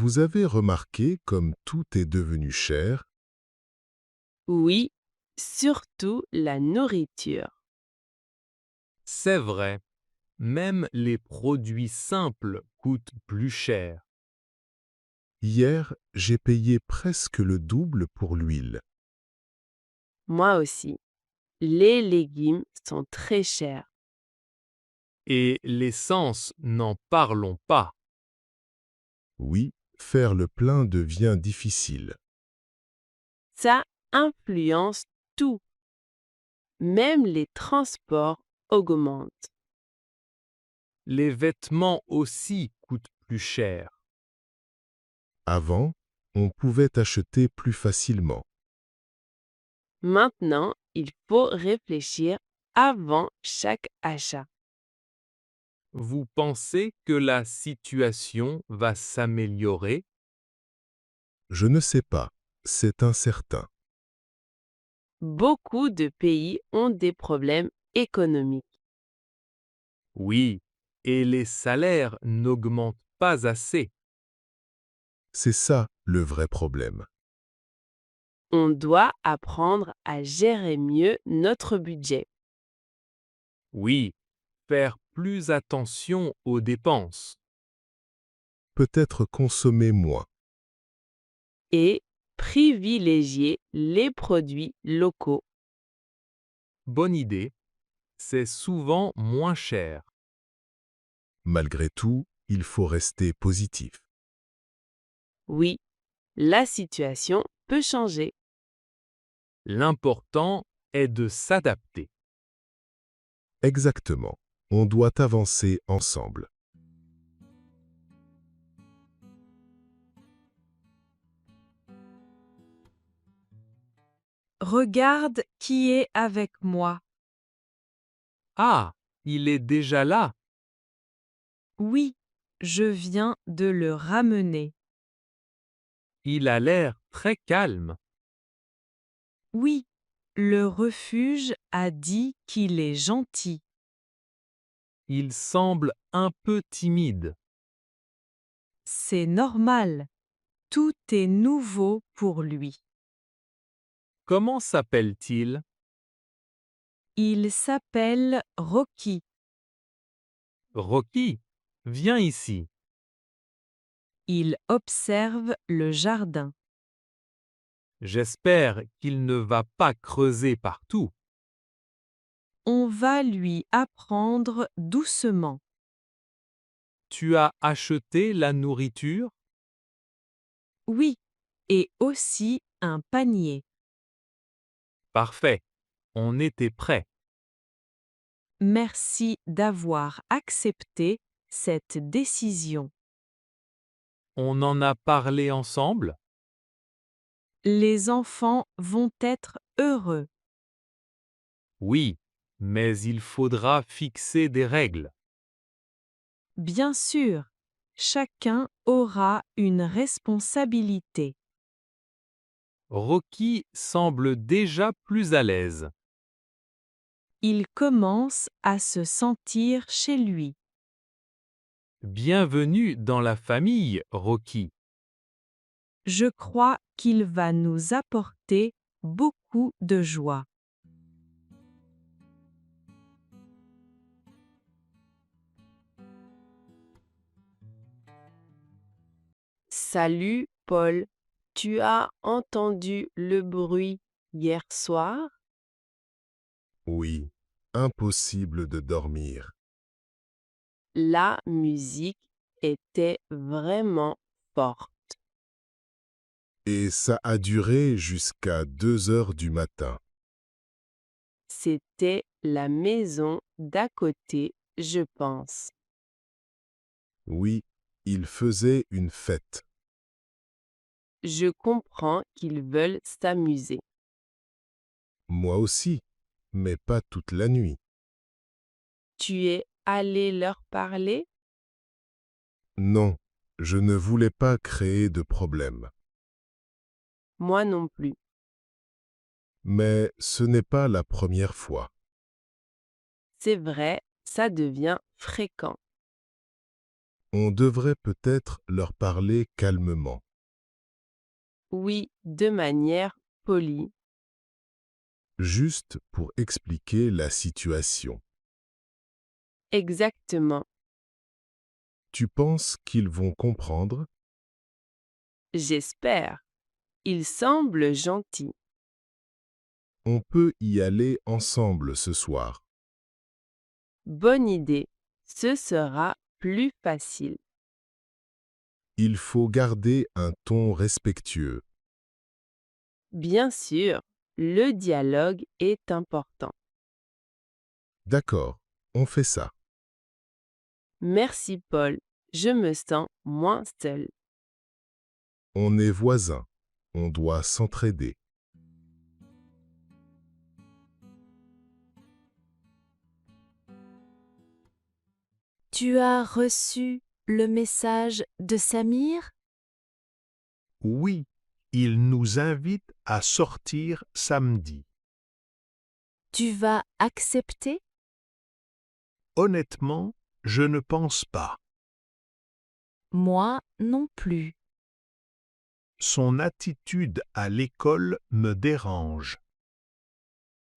Vous avez remarqué comme tout est devenu cher? Oui, surtout la nourriture. C'est vrai, même les produits simples coûtent plus cher. Hier, j'ai payé presque le double pour l'huile. Moi aussi. Les légumes sont très chers. Et l'essence, n'en parlons pas. Oui, faire le plein devient difficile. Ça influence tout. Même les transports augmentent. Les vêtements aussi coûtent plus cher. Avant, on pouvait acheter plus facilement. Maintenant, il faut réfléchir avant chaque achat. Vous pensez que la situation va s'améliorer? Je ne sais pas, c'est incertain. Beaucoup de pays ont des problèmes économiques Oui, et les salaires n'augmentent pas assez. C'est ça le vrai problème. on doit apprendre à gérer mieux notre budget Oui, faire plus attention aux dépenses. Peut-être consommer moins. et privilégier les produits locaux. Bonne idée, c'est souvent moins cher. Malgré tout, il faut rester positif. Oui, la situation peut changer. L'important est de s'adapter. Exactement. On doit avancer ensemble. Regarde qui est avec moi. Ah, il est déjà là. Oui, je viens de le ramener. Il a l'air très calme. Oui, le refuge a dit qu'il est gentil. Il semble un peu timide. C'est normal. Tout est nouveau pour lui. Comment s'appelle-t-il? Il s'appelle Rocky. Rocky, viens ici. Il observe le jardin. J'espère qu'il ne va pas creuser partout. On va lui apprendre doucement. Tu as acheté la nourriture? Oui, et aussi un panier. Parfait. On était prêt. Merci d'avoir accepté cette décision. On en a parlé ensemble? Les enfants vont être heureux. Oui, mais il faudra fixer des règles. Bien sûr, chacun aura une responsabilité. Rocky semble déjà plus à l'aise. Il commence à se sentir chez lui. Bienvenue dans la famille, Rocky. Je crois qu'il va nous apporter beaucoup de joie. Salut Paul, tu as entendu le bruit hier soir? Oui, impossible de dormir. La musique était vraiment forte. Et ça a duré jusqu'à 2 heures du matin. C'était la maison d'à côté, je pense. Oui, il faisait une fête. Je comprends qu'ils veulent s'amuser. Moi aussi, mais pas toute la nuit. Tu es allé leur parler? Non, je ne voulais pas créer de problème. Moi non plus. Mais ce n'est pas la première fois. C'est vrai, ça devient fréquent. On devrait peut-être leur parler calmement. Oui, de manière polie. Juste pour expliquer la situation. Exactement. Tu penses qu'ils vont comprendre? J'espère. Il semble gentil. On peut y aller ensemble ce soir. Bonne idée. Ce sera plus facile. Il faut garder un ton respectueux. Bien sûr, le dialogue est important. D'accord, on fait ça. Merci Paul, je me sens moins seule. On est voisins. On doit s'entraider. Tu as reçu le message de Samir? Oui, il nous invite à sortir samedi. Tu vas accepter? Honnêtement, je ne pense pas. Moi non plus. Son attitude à l'école me dérange.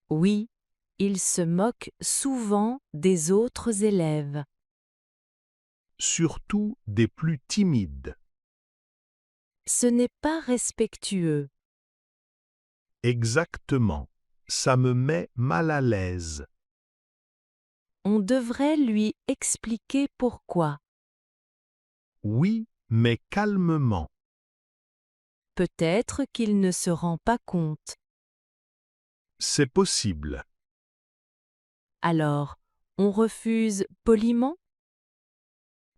Oui, il se moque souvent des autres élèves. Surtout des plus timides. Ce n'est pas respectueux. Exactement, ça me met mal à l'aise. On devrait lui expliquer pourquoi. Oui, mais calmement. Peut-être qu'il ne se rend pas compte. C'est possible. Alors, on refuse poliment?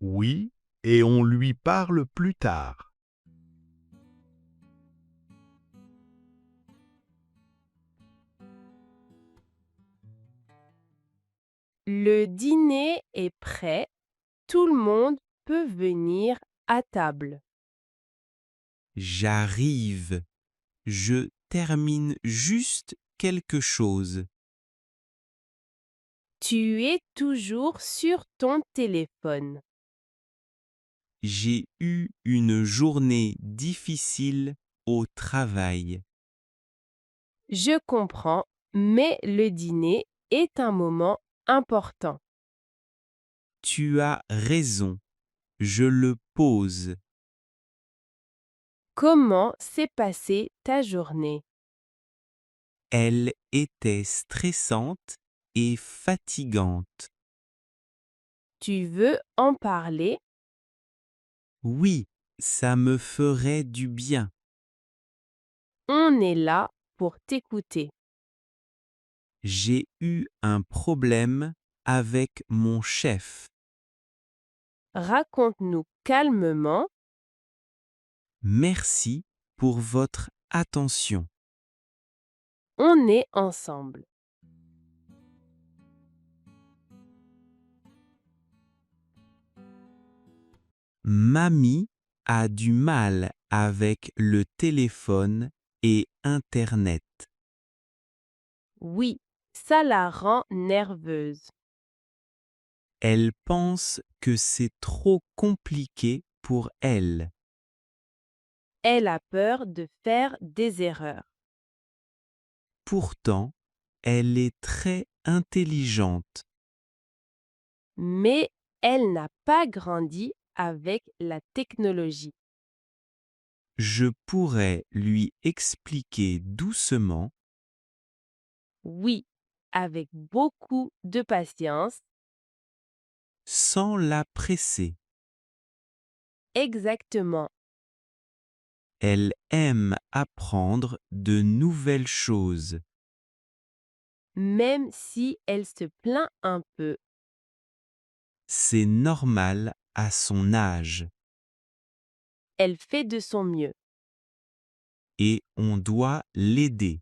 Oui, et on lui parle plus tard. Le dîner est prêt. Tout le monde peut venir à table. J'arrive. Je termine juste quelque chose. Tu es toujours sur ton téléphone. J'ai eu une journée difficile au travail. Je comprends, mais le dîner est un moment important. Tu as raison. Je le pose. Comment s'est passée ta journée? Elle était stressante et fatigante. Tu veux en parler? Oui, ça me ferait du bien. On est là pour t'écouter. J'ai eu un problème avec mon chef. Raconte-nous calmement. Merci pour votre attention. On est ensemble. Mamie a du mal avec le téléphone et Internet. Oui, ça la rend nerveuse. Elle pense que c'est trop compliqué pour elle. Elle a peur de faire des erreurs. Pourtant, elle est très intelligente. Mais elle n'a pas grandi avec la technologie. Je pourrais lui expliquer doucement. Oui, avec beaucoup de patience. Sans la presser. Exactement. Elle aime apprendre de nouvelles choses. Même si elle se plaint un peu. C'est normal à son âge. Elle fait de son mieux. Et on doit l'aider.